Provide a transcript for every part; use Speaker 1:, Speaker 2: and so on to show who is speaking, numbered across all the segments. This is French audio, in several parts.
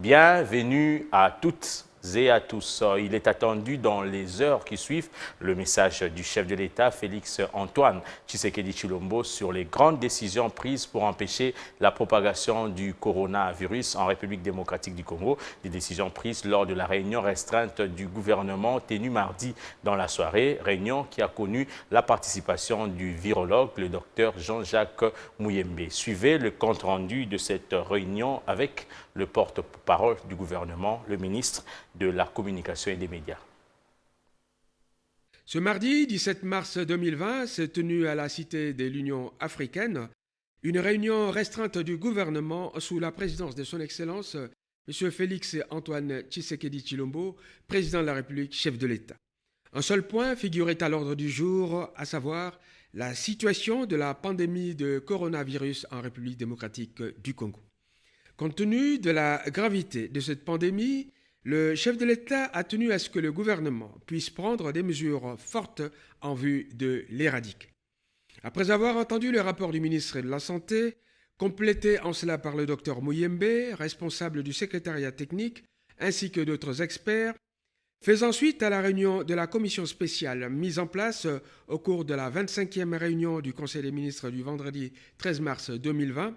Speaker 1: Bienvenue à toutes et à tous. Il est attendu dans les heures qui suivent le message du chef de l'État, Félix Antoine Tshisekedi Tshilombo, sur les grandes décisions prises pour empêcher la propagation du coronavirus en République démocratique du Congo. Des décisions prises lors de la réunion restreinte du gouvernement tenue mardi dans la soirée, réunion qui a connu la participation du virologue, le docteur Jean-Jacques Muyembe. Suivez le compte-rendu de cette réunion avec le porte-parole du gouvernement, le ministre de la Communication et des Médias.
Speaker 2: Ce mardi 17 mars 2020 s'est tenue à la Cité de l'Union africaine une réunion restreinte du gouvernement sous la présidence de son Excellence M. Félix Antoine Tshisekedi Tshilombo, président de la République, chef de l'État. Un seul point figurait à l'ordre du jour, à savoir la situation de la pandémie de coronavirus en République démocratique du Congo. Compte tenu de la gravité de cette pandémie, le chef de l'État a tenu à ce que le gouvernement puisse prendre des mesures fortes en vue de l'éradiquer. Après avoir entendu le rapport du ministre de la Santé, complété en cela par le docteur Muyembe, responsable du secrétariat technique, ainsi que d'autres experts, faisant suite à la réunion de la commission spéciale mise en place au cours de la 25e réunion du Conseil des ministres du vendredi 13 mars 2020,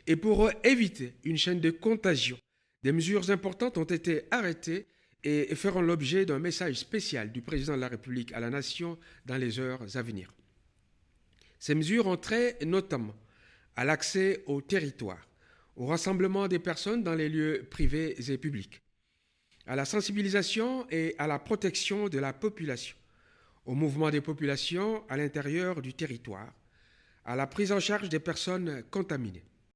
Speaker 2: et pour éviter une chaîne de contagion, des mesures importantes ont été arrêtées et feront l'objet d'un message spécial du président de la République à la nation dans les heures à venir. Ces mesures ont trait notamment à l'accès au territoire, au rassemblement des personnes dans les lieux privés et publics, à la sensibilisation et à la protection de la population, au mouvement des populations à l'intérieur du territoire, à la prise en charge des personnes contaminées.